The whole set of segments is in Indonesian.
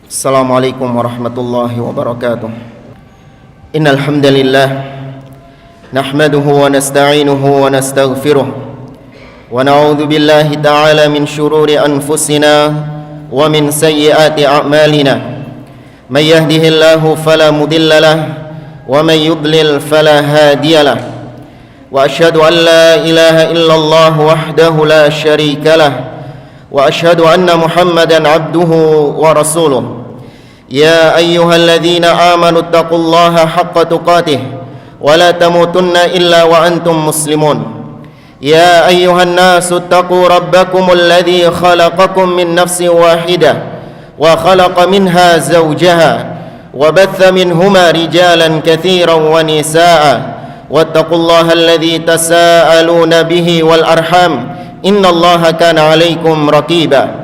Assalamualaikum warahmatullahi wabarakatuh. Innal hamdalillah nahmaduhu wa nasta'inuhu wa nastaghfiruh wa na'udzu billahi ta'ala min shururi anfusina wa min sayyiati a'malina. May yahdihillahu fala mudilla lahu wa may yudlil fala hadiya lahu. Wa asyhadu an la ilaha illallah wahdahu la syarika lahu wa asyhadu anna Muhammadan abduhu wa rasuluh. Ya ayyuhalladzina amanu taqullaha haqqa tuqatih wa la tamutunna illa wa antum muslimun. Ya ayyuhan nasu taqu rabbakumul ladzi khalaqakum min nafsin wahidah wa khalaqa minha zawjaha wa batha minhuma rijalan katsiran wa nisaa'a wattaqullaha alladzi tasaaluna bihi wal arham innallaha kana 'alaikum raqiba.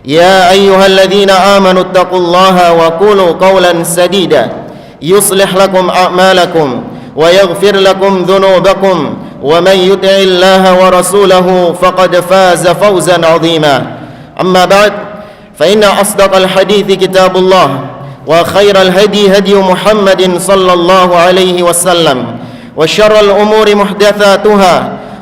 Ya ayyuhalladzina amanu taqullaha wa qulu qawlan sadida yuslih lakum a'malakum wa yaghfir lakum dhunubakum wa man yuti'illaha wa rasulahu faqad faza fawzan 'azima. Amma ba'd, fa inna asdaqal hadithi kitabullah wa khairal hadi hadi Muhammadin sallallahu alaihi wasallam wa syarral umuri muhdatsatuha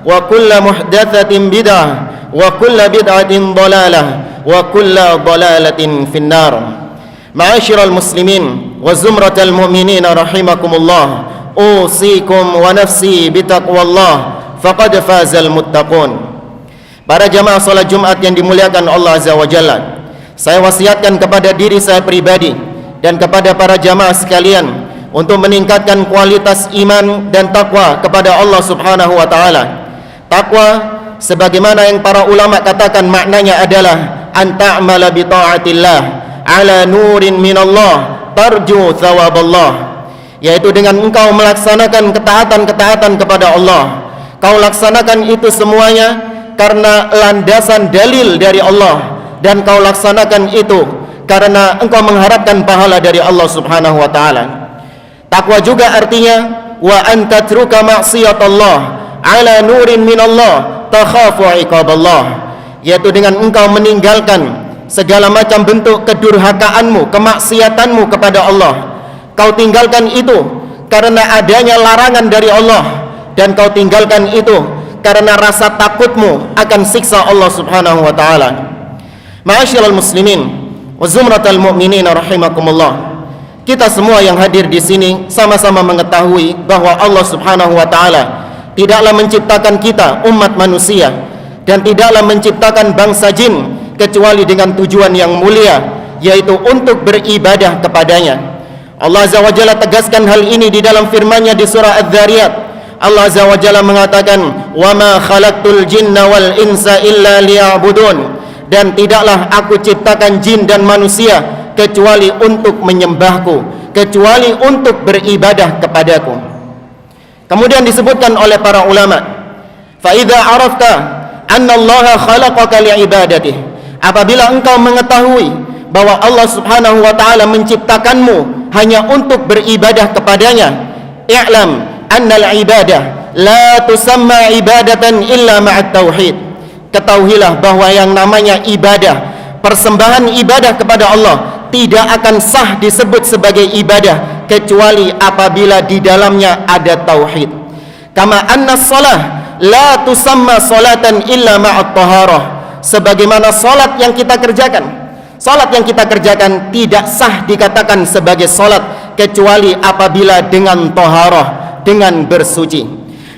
wa kullu muhdatsatin bid'ah wa kullu bid'atin dhalalah wa kullu dhalalatin finnar. Ma'asyiral muslimin wa zumratal mu'minin rahimakumullah, usikum wa nafsi bitaqwallah faqad fazal muttaqun. Para jamaah salat Jumat yang dimuliakan Allah Azza wa Jalla, saya wasiatkan kepada diri saya pribadi dan kepada para jamaah sekalian untuk meningkatkan kualitas iman dan takwa kepada Allah Subhanahu wa taala. Takwa sebagaimana yang para ulama katakan maknanya adalah an ta'mala bi ta'atillah ala nurin minallah tarju thawaballah, yaitu dengan engkau melaksanakan ketaatan-ketaatan kepada Allah, kau laksanakan itu semuanya karena landasan dalil dari Allah, dan kau laksanakan itu karena engkau mengharapkan pahala dari Allah Subhanahu wa taala. Takwa juga artinya wa antatruka ma'siyatallah ala nurin minallah takhafu iqaballah, yaitu dengan engkau meninggalkan segala macam bentuk kedurhakaanmu, kemaksiatanmu kepada Allah. Kau tinggalkan itu karena adanya larangan dari Allah, dan kau tinggalkan itu karena rasa takutmu akan siksa Allah Subhanahu wa taala. Ma'asyiral muslimin wa zumratal mu'minin rahimakumullah. Kita semua yang hadir di sini sama-sama mengetahui bahwa Allah Subhanahu wa taala tidaklah menciptakan kita umat manusia dan tidaklah menciptakan bangsa jin kecuali dengan tujuan yang mulia, yaitu untuk beribadah kepadanya. Allah Azza wa Jalla tegaskan hal ini di dalam firman-Nya di surah Adz-Dzariyat. Allah Azza wa Jalla mengatakan, "Wa ma khalaqtul jinna wal insa illa liya'budun." Dan tidaklah aku ciptakan jin dan manusia kecuali untuk menyembahku, kecuali untuk beribadah kepadaku. Kemudian disebutkan oleh para ulama, fa idza arafta anna Allah khalaqaka li'ibadatihi, apabila engkau mengetahui bahwa Allah Subhanahu wa taala menciptakanmu hanya untuk beribadah kepadanya, i'lam annal ibadah la tusamma ibadatan illa ma'at tauhid. Ketahuilah bahwa yang namanya ibadah, persembahan ibadah kepada Allah tidak akan sah disebut sebagai ibadah kecuali apabila di dalamnya ada tauhid. Kama anna shalah la tusamma salatan illa ma'at taharah, sebagaimana salat yang kita kerjakan tidak sah dikatakan sebagai salat kecuali apabila dengan taharah, dengan bersuci.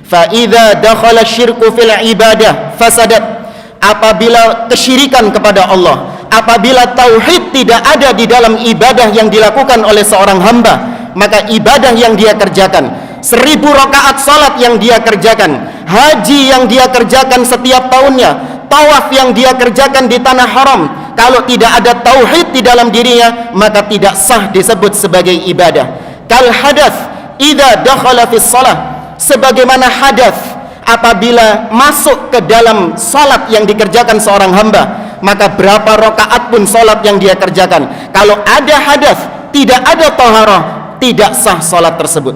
Fa idza dakhala syirku fil ibadah fasadat, apabila kesyirikan kepada Allah, apabila tauhid tidak ada di dalam ibadah yang dilakukan oleh seorang hamba, maka ibadah yang dia kerjakan, 1000 rakaat salat yang dia kerjakan, haji yang dia kerjakan setiap tahunnya, tawaf yang dia kerjakan di tanah haram, kalau tidak ada tauhid di dalam dirinya, maka tidak sah disebut sebagai ibadah. Kal hadath idza dakhala fis shalah, sebagaimana hadath apabila masuk ke dalam salat yang dikerjakan seorang hamba, maka berapa rakaat pun salat yang dia kerjakan, kalau ada hadath, tidak ada taharah, tidak sah salat tersebut.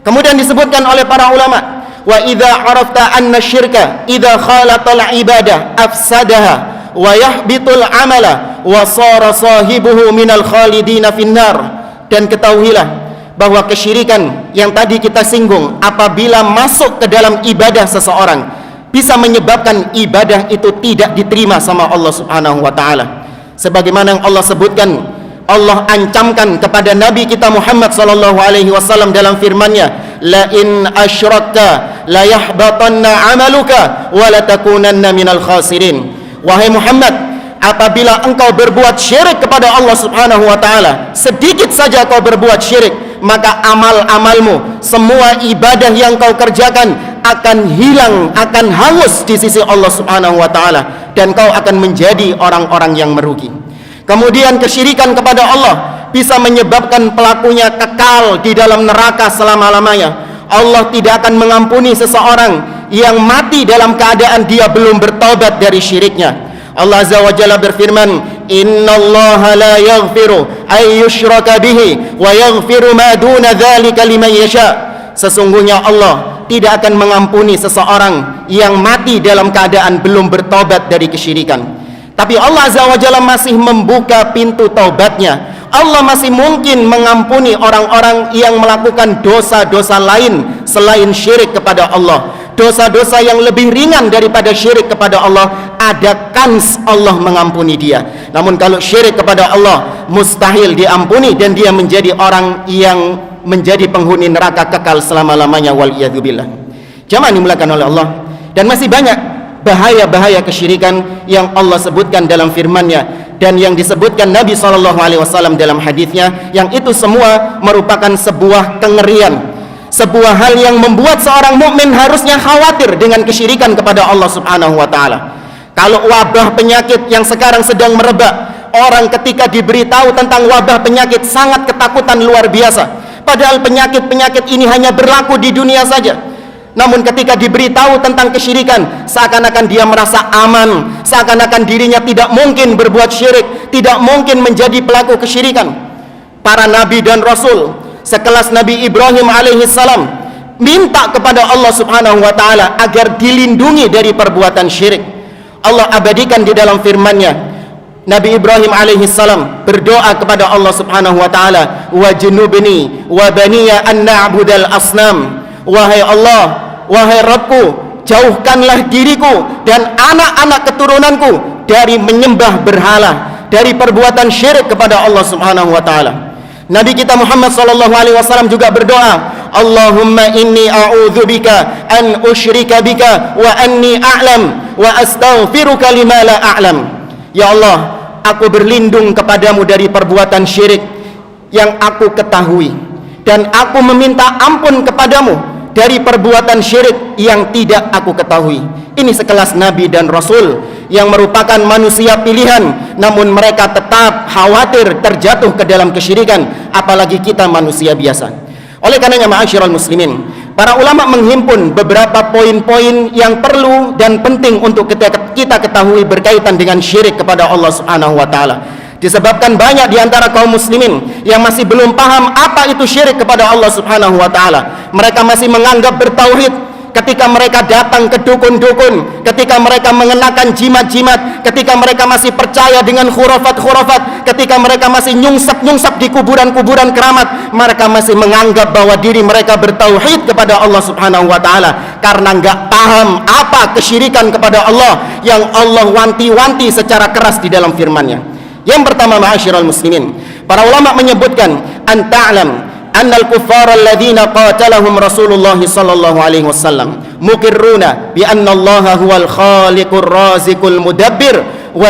Kemudian disebutkan oleh para ulama, wa idza arafta anna syirka idza khalatal ibadah afsadaha wa yahbitul amala wa sara sahibuhu minal khalidina finnar. Dan ketahuilah bahwa kesyirikan yang tadi kita singgung apabila masuk ke dalam ibadah seseorang bisa menyebabkan ibadah itu tidak diterima sama Allah Subhanahu wa taala. Sebagaimana yang Allah sebutkan, Allah ancamkan kepada Nabi kita Muhammad sallallahu alaihi wasallam dalam firman-Nya, la in asyrakta la yahbatanna 'amaluka wa la takunanna minal khasirin. Wahai Muhammad, apabila engkau berbuat syirik kepada Allah Subhanahu wa taala, sedikit saja kau berbuat syirik, maka amal-amalmu, semua ibadah yang kau kerjakan akan hilang, akan hangus di sisi Allah Subhanahu wa taala, dan kau akan menjadi orang-orang yang merugi. Kemudian kesyirikan kepada Allah bisa menyebabkan pelakunya kekal di dalam neraka selama-lamanya. Allah tidak akan mengampuni seseorang yang mati dalam keadaan dia belum bertaubat dari syiriknya. Allah Azza wa Jalla berfirman, innallaha la yaghfiru ay yushraka bihi wa yaghfiru ma duna dzalika liman yasha. Sesungguhnya Allah tidak akan mengampuni seseorang yang mati dalam keadaan belum bertobat dari kesyirikan. Tapi Allah Azza wa Jalla masih membuka pintu taubatnya. Allah masih mungkin mengampuni orang-orang yang melakukan dosa-dosa lain selain syirik kepada Allah. Dosa-dosa yang lebih ringan daripada syirik kepada Allah, ada kans Allah mengampuni dia. Namun kalau syirik kepada Allah, mustahil diampuni, dan dia menjadi orang yang menjadi penghuni neraka kekal selama-lamanya, waliyadzubillah. Jamaah dimulakan oleh Allah. Dan masih banyak bahaya-bahaya kesyirikan yang Allah sebutkan dalam firman-Nya dan yang disebutkan Nabi SAW dalam hadisnya, yang itu semua merupakan sebuah kengerian, sebuah hal yang membuat seorang mukmin harusnya khawatir dengan kesyirikan kepada Allah Subhanahu wa taala. Kalau wabah penyakit yang sekarang sedang merebak, orang ketika diberitahu tentang wabah penyakit sangat ketakutan luar biasa. Padahal penyakit-penyakit ini hanya berlaku di dunia saja. Namun ketika diberitahu tentang kesyirikan, seakan-akan dia merasa aman, seakan-akan dirinya tidak mungkin berbuat syirik, tidak mungkin menjadi pelaku kesyirikan. Para nabi dan rasul sekelas Nabi Ibrahim alaihissalam minta kepada Allah Subhanahu wa taala agar dilindungi dari perbuatan syirik. Allah abadikan di dalam firman-Nya, Nabi Ibrahim alaihissalam berdoa kepada Allah Subhanahu wa taala, wajnubni wa baniya an na'budal asnam. Wahai Allah, wahai Rabbku, jauhkanlah diriku dan anak-anak keturunanku dari menyembah berhala, dari perbuatan syirik kepada Allah Subhanahu wa taala. Nabi kita Muhammad sallallahu alaihi wasallam juga berdoa, Allahumma inni a'udzubika an usyrika bika wa anni a'lam wa astaghfiruka lima la a'lam. Ya Allah, aku berlindung kepadamu dari perbuatan syirik yang aku ketahui, dan aku meminta ampun kepadamu dari perbuatan syirik yang tidak aku ketahui. Ini sekelas nabi dan rasul yang merupakan manusia pilihan, namun mereka tetap khawatir terjatuh ke dalam kesyirikan, apalagi kita manusia biasa. Oleh karenanya ma'asyiral muslimin, para ulama menghimpun beberapa poin-poin yang perlu dan penting untuk kita ketahui berkaitan dengan syirik kepada Allah Subhanahu wa taala. Disebabkan banyak di antara kaum muslimin yang masih belum paham apa itu syirik kepada Allah Subhanahu wa taala. Mereka masih menganggap bertauhid ketika mereka datang ke dukun-dukun, ketika mereka mengenakan jimat-jimat, ketika mereka masih percaya dengan khurafat-khurafat, ketika mereka masih nyungsap-nyungsap di kuburan-kuburan keramat, mereka masih menganggap bahwa diri mereka bertauhid kepada Allah Subhanahu wa taala karena enggak paham apa kesyirikan kepada Allah yang Allah wanti-wanti secara keras di dalam firman-Nya. Yang pertama ma'asyiral muslimin, para ulama menyebutkan anta'lam annal kuffara alladhina qatalahum Rasulullah sallallahu alaihi wasallam muqirruna bi anna Allah huwal khaliqur raziqul mudabbir wa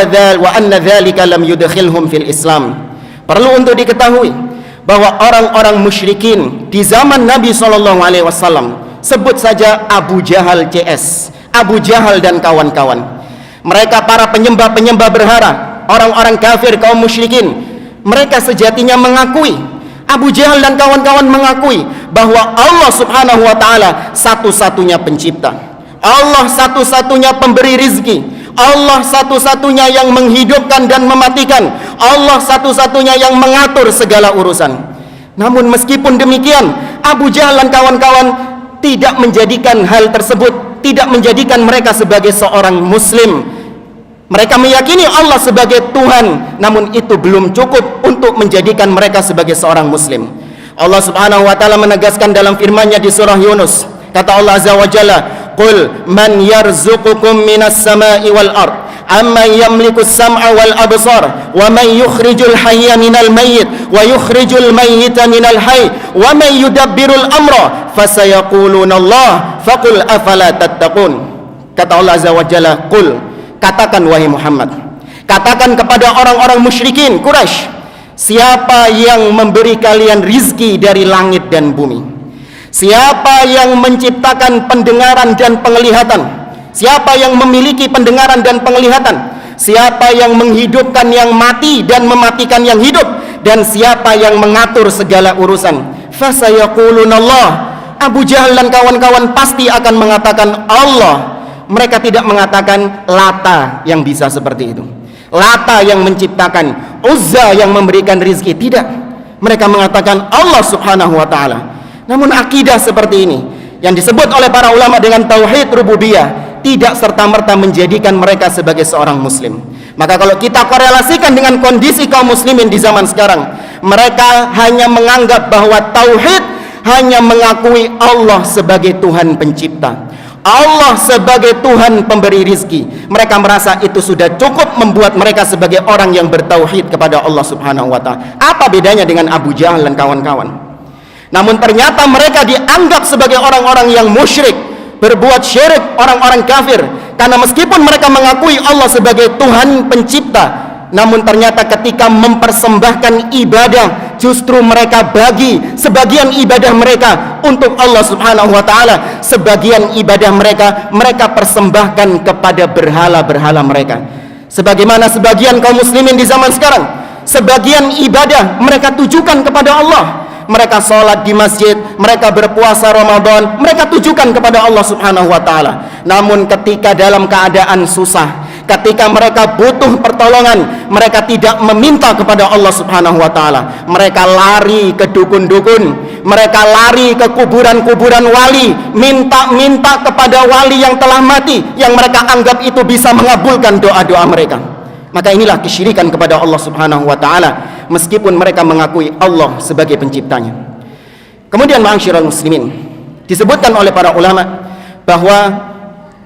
anna dzalika lam yudkhilhum fil Islam. Perlu untuk diketahui bahwa orang-orang musyrikin di zaman Nabi sallallahu alaihi wasallam, sebut saja Abu Jahal CS, Abu Jahal dan kawan-kawan, mereka para penyembah-penyembah berhala, orang-orang kafir kaum musyrikin, mereka sejatinya mengakui, Abu Jahal dan kawan-kawan mengakui bahwa Allah Subhanahu wa taala satu-satunya pencipta, Allah satu-satunya pemberi rizki, Allah satu-satunya yang menghidupkan dan mematikan, Allah satu-satunya yang mengatur segala urusan. Namun meskipun demikian, Abu Jahal dan kawan-kawan tidak menjadikan hal tersebut, tidak menjadikan mereka sebagai seorang muslim Mereka meyakini Allah sebagai Tuhan, namun itu belum cukup untuk menjadikan mereka sebagai seorang muslim. Allah Subhanahu wa taala menegaskan dalam firman-Nya di surah Yunus, kata Allah Azza wa Jalla, "Qul man yarzuqukum minas sama'i wal ard, amman yamliku as-sam'a wal absar, wa man yukhrijul hayya minal mayyit, wa yukhrijul mayyita minal hayy, wa man yudabbirul amra, fasayaquluna Allah, faqul afala tattaqun." Kata Allah Azza wa Jalla, "Qul," katakan wahai Muhammad, katakan kepada orang-orang musyrikin Quraisy, siapa yang memberi kalian rizki dari langit dan bumi? Siapa yang menciptakan pendengaran dan penglihatan? Siapa yang memiliki pendengaran dan penglihatan? Siapa yang menghidupkan yang mati dan mematikan yang hidup? Dan siapa yang mengatur segala urusan? Fasayaqulunallah. Abu Jahal dan kawan-kawan pasti akan mengatakan Allah. Mereka tidak mengatakan Lata yang bisa seperti itu, Lata yang menciptakan, Uzza yang memberikan rizki. Tidak, mereka mengatakan Allah Subhanahu wa ta'ala. Namun akidah seperti ini yang disebut oleh para ulama dengan tauhid rububiyah tidak serta-merta menjadikan mereka sebagai seorang muslim. Maka kalau kita korelasikan dengan kondisi kaum muslimin di zaman sekarang, mereka hanya menganggap bahwa tauhid hanya mengakui Allah sebagai Tuhan pencipta, Allah sebagai Tuhan pemberi rizki. Mereka merasa itu sudah cukup membuat mereka sebagai orang yang bertauhid kepada Allah Subhanahu wa ta'ala. Apa bedanya dengan Abu Jahal dan kawan-kawan? Namun ternyata mereka dianggap sebagai orang-orang yang musyrik, berbuat syirik, orang-orang kafir. Karena meskipun mereka mengakui Allah sebagai Tuhan pencipta, namun ternyata ketika mempersembahkan ibadah, justru mereka bagi sebagian ibadah mereka untuk Allah Subhanahu wa ta'ala. Sebagian ibadah mereka persembahkan kepada berhala-berhala mereka. Sebagaimana sebagian kaum muslimin di zaman sekarang, sebagian ibadah mereka tujukan kepada Allah. Mereka sholat di masjid, mereka berpuasa Ramadan, mereka tujukan kepada Allah Subhanahu wa ta'ala. Namun ketika dalam keadaan susah, ketika mereka butuh pertolongan, mereka tidak meminta kepada Allah Subhanahu wa ta'ala. Mereka lari ke dukun-dukun, mereka lari ke kuburan-kuburan wali, minta-minta kepada wali yang telah mati, yang mereka anggap itu bisa mengabulkan doa-doa mereka. Maka inilah kesyirikan kepada Allah Subhanahu wa ta'ala, meskipun mereka mengakui Allah sebagai penciptanya. Kemudian ma'asyiral muslimin, disebutkan oleh para ulama bahwa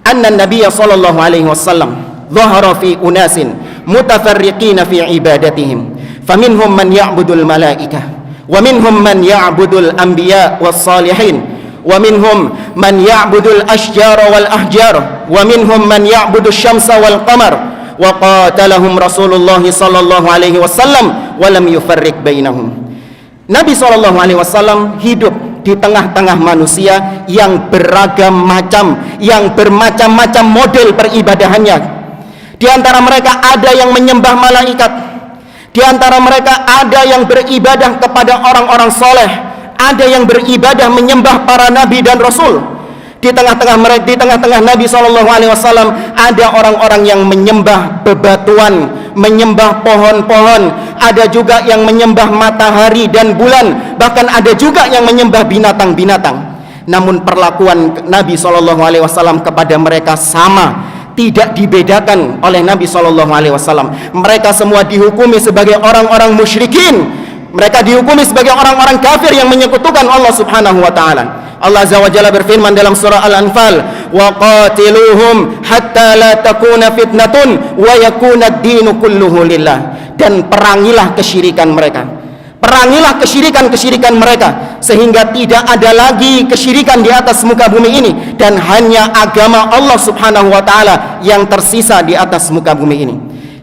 anna Nabiya sallallahu alaihi wasallam dhahara fi unasin mutafarriqina fi ibadatihim, faminhum man ya'budul malaikah, wa minhum man ya'budul anbiya was salihin, wa minhum man ya'budul ashjara wal ahjar, wa minhum man ya'budus syamsa wal qamar, wa qatalahum Rasulullah sallallahu alaihi wasallam wa lam yufarriq bainahum. Nabi sallallahu alaihi wasallam hidup di tengah-tengah manusia yang beragam macam, yang bermacam-macam model peribadahannya. Di antara mereka ada yang menyembah malaikat, di antara mereka ada yang beribadah kepada orang-orang soleh, ada yang beribadah menyembah para nabi dan rasul. Di tengah-tengah Nabi SAW ada orang-orang yang menyembah bebatuan, menyembah pohon-pohon, ada juga yang menyembah matahari dan bulan, bahkan ada juga yang menyembah binatang-binatang. Namun perlakuan Nabi SAW kepada mereka sama, tidak dibedakan oleh Nabi SAW. Mereka semua dihukumi sebagai orang-orang musyrikin, mereka dihukumi sebagai orang-orang kafir yang menyekutukan Allah Subhanahu wa ta'ala. Allah Azza wa Jalla berfirman dalam surah Al-Anfal, wa qatiluhum hatta la takuna fitnatun wa yakuna ad-dinu kulluhu lillah. Dan perangilah kesyirikan mereka, perangilah kesyirikan mereka, sehingga tidak ada lagi kesyirikan di atas muka bumi ini, dan hanya agama Allah Subhanahu wa ta'ala yang tersisa di atas muka bumi ini.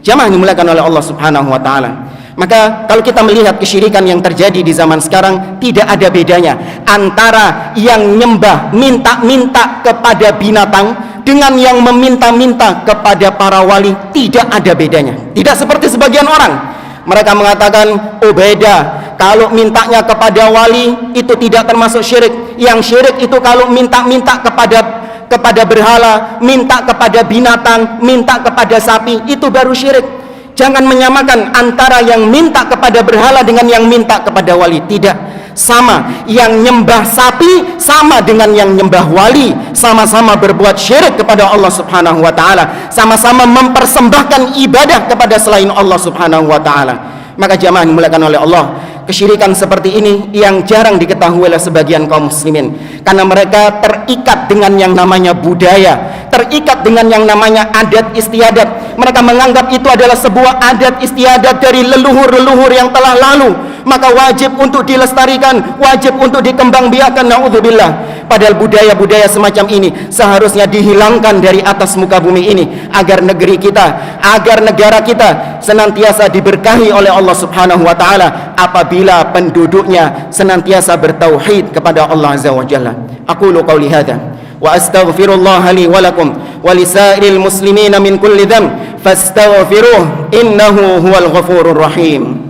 Jamaah dimuliakan oleh Allah Subhanahu wa ta'ala. Maka kalau kita melihat kesyirikan yang terjadi di zaman sekarang, tidak ada bedanya antara yang nyembah minta-minta kepada binatang dengan yang meminta-minta kepada para wali. Tidak ada bedanya. Tidak seperti sebagian orang, mereka mengatakan, oh beda, kalau mintanya kepada wali itu tidak termasuk syirik. Yang syirik itu kalau minta-minta kepada berhala, minta kepada binatang, minta kepada sapi, itu baru syirik. Jangan menyamakan antara yang minta kepada berhala dengan yang minta kepada wali. Tidak sama, yang nyembah sapi sama dengan yang nyembah wali, sama-sama berbuat syirik kepada Allah Subhanahu wa taala, sama-sama mempersembahkan ibadah kepada selain Allah Subhanahu wa taala. Maka jamaah dimuliakan oleh Allah, kesyirikan seperti ini yang jarang diketahui oleh sebagian kaum muslimin, karena mereka terikat dengan yang namanya budaya, terikat dengan yang namanya adat istiadat. Mereka menganggap itu adalah sebuah adat istiadat dari leluhur-leluhur yang telah lalu, maka wajib untuk dilestarikan, wajib untuk dikembangbiakan. Naudzubillah. Padahal budaya-budaya semacam ini seharusnya dihilangkan dari atas muka bumi ini, agar negeri kita, agar negara kita senantiasa diberkahi oleh Allah Subhanahu wa taala apabila penduduknya senantiasa bertauhid kepada Allah Azza wa Jalla. Aqulu qauli hadza wa astaghfirullah li wa lakum wa lisairil muslimina min kulli dhanb fastaghfiruh innahu huwal ghafurur rahim.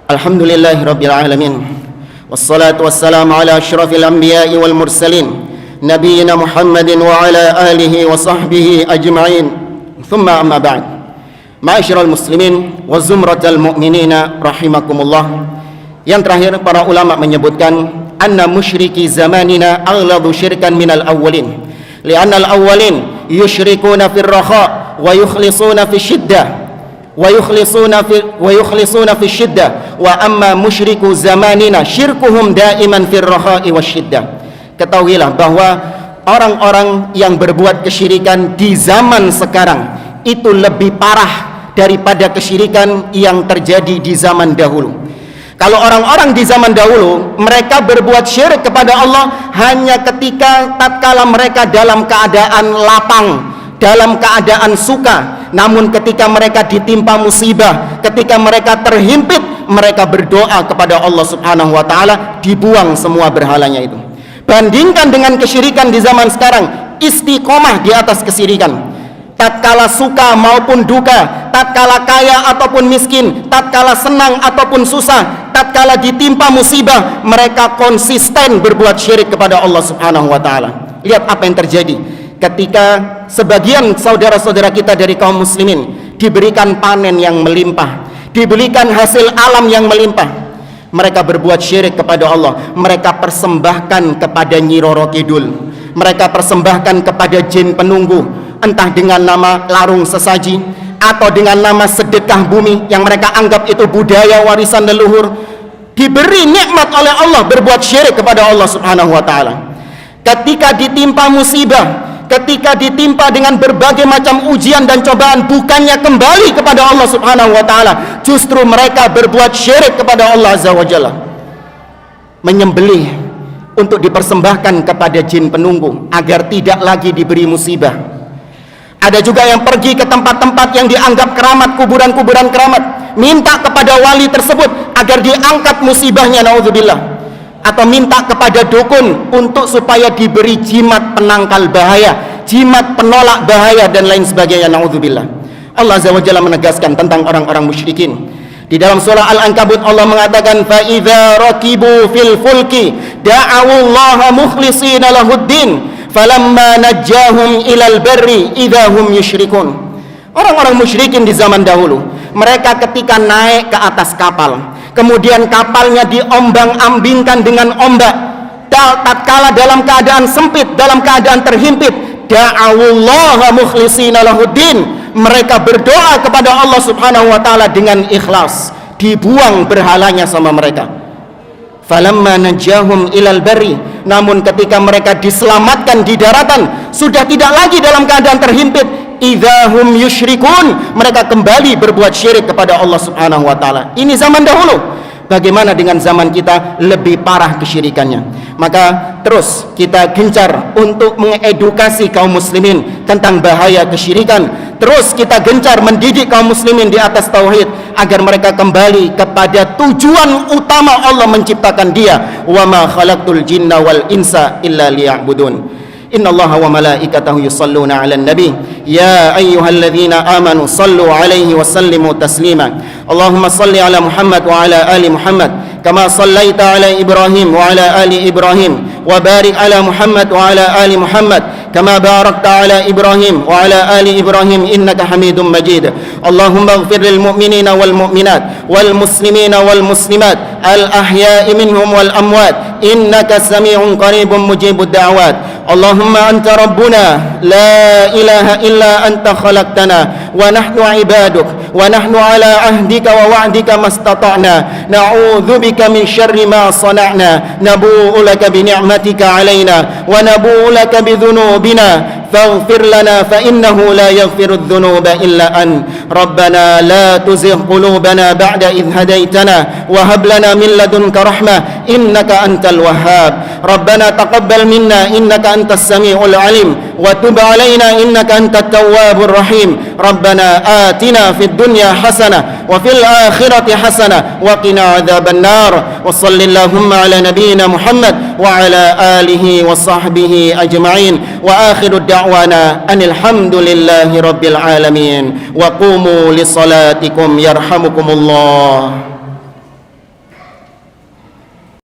Alhamdulillahi rabbil alamin, wassalatu wassalamu ala asyrafil anbiya'i wal mursalin, nabiyyina Muhammadin wa ala alihi wa sahbihi ajma'in. Thumma amma ba'd. Ma'asyiral muslimin wa zumratal mu'minina rahimakumullah. Yang terakhir, para ulama menyebutkan anna musyriki zamanina aghladu syirkan minal awwalin, li'anna al-awwalin yusyrikuna fir raha wa yukhlisuna fi syiddah wa yukhlisuna fi syiddah, wa amma musyriku zamanina syirkuhum daiman fir raha'i wasyiddah. Ketahuilah bahwa orang-orang yang berbuat kesyirikan di zaman sekarang itu lebih parah daripada kesyirikan yang terjadi di zaman dahulu. Kalau orang-orang di zaman dahulu mereka berbuat syirik kepada Allah hanya ketika tatkala mereka dalam keadaan lapang, dalam keadaan suka. Namun ketika mereka ditimpa musibah, ketika mereka terhimpit, mereka berdoa kepada Allah Subhanahu wa taala, dibuang semua berhalanya itu. Bandingkan dengan kesyirikan di zaman sekarang, istiqomah di atas kesyirikan. Tatkala suka maupun duka, tatkala kaya ataupun miskin, tatkala senang ataupun susah, tatkala ditimpa musibah, mereka konsisten berbuat syirik kepada Allah Subhanahu wa taala. Lihat apa yang terjadi ketika sebagian saudara-saudara kita dari kaum muslimin diberikan panen yang melimpah, diberikan hasil alam yang melimpah, mereka berbuat syirik kepada Allah. Mereka persembahkan kepada Nyi Roro Kidul, mereka persembahkan kepada jin penunggu, entah dengan nama larung sesaji atau dengan nama sedekah bumi yang mereka anggap itu budaya warisan leluhur. Diberi nikmat oleh Allah, berbuat syirik kepada Allah Subhanahu wa taala. Ketika ditimpa musibah, ketika ditimpa dengan berbagai macam ujian dan cobaan, bukannya kembali kepada Allah Subhanahu wa taala, justru mereka berbuat syirik kepada Allah Azza wa Jalla. Menyembelih untuk dipersembahkan kepada jin penunggu agar tidak lagi diberi musibah. Ada juga yang pergi ke tempat-tempat yang dianggap keramat, kuburan-kuburan keramat, minta kepada wali tersebut agar diangkat musibahnya, naudzubillah. Atau minta kepada dukun untuk supaya diberi jimat penangkal bahaya, jimat penolak bahaya dan lain sebagainya, naudzubillah. Allah Azza wa Jalla menegaskan tentang orang-orang musyrikin. Di dalam surah Al-Ankabut Allah mengatakan, fa idza raqibu fil fulki da'awullaha mukhlishina lahuddin falamma najjahum ilal barri idza hum yusyrikun. Orang-orang musyrikin di zaman dahulu, mereka ketika naik ke atas kapal, kemudian kapalnya diombang-ambingkan dengan ombak, tatkala dalam keadaan sempit, dalam keadaan terhimpit, da'awullaha mukhlishina lahuddin, mereka berdoa kepada Allah Subhanahu wa taala dengan ikhlas, dibuang berhalanya sama mereka. Falamma najjahum ilal barri, namun ketika mereka diselamatkan di daratan, sudah tidak lagi dalam keadaan terhimpit, idzahum yusyrikun, mereka kembali berbuat syirik kepada Allah Subhanahu wa taala. Ini zaman dahulu. Bagaimana dengan zaman kita? Lebih parah kesyirikannya. Maka terus kita gencar untuk mengedukasi kaum muslimin tentang bahaya kesyirikan. Terus kita gencar mendidik kaum muslimin di atas tauhid agar mereka kembali kepada tujuan utama Allah menciptakan dia. Wa ma khalaqtul jinna wal insa illa liya'budun. إن الله وملائكته يصلون على النبي يا أيها الذين آمنوا صلوا عليه وسلموا تسليما اللهم صل على محمد وعلى آل محمد كما صليت على إبراهيم وعلى آل إبراهيم وبارك على محمد وعلى آل محمد كما باركت على إبراهيم وعلى آل إبراهيم إنك حميد مجيد اللهم اغفر للمؤمنين والمؤمنات والمسلمين والمسلمات الأحياء منهم والأموات إنك سميع قريب مجيب الدعوات اللهم أنت ربنا لا إله إلا أنت خلقتنا ونحن عبادك ونحن على عهدك ووعدك ما استطعنا نعوذ بك من شر ما صنعنا نبوء لك بنعمتك علينا ونبوء لك بذنوبنا فاغفر لنا فإنه لا يغفر الذنوب إلا أنت ربنا لا تزغ قلوبنا بعد إذ هديتنا وهب لنا من لدنك رحمة إنك أنت الوهاب ربنا تقبل منا إنك أنت السميع العليم وتب علينا إنك أنت التواب الرحيم ربنا آتنا في الدنيا حسنة وفي الآخرة حسنة وقنا عذاب النار وصل اللهم على نبينا محمد وعلى آله وصحبه أجمعين وآخر دعوانا أن الحمد لله رب العالمين وقوموا لصلاتكم يرحمكم الله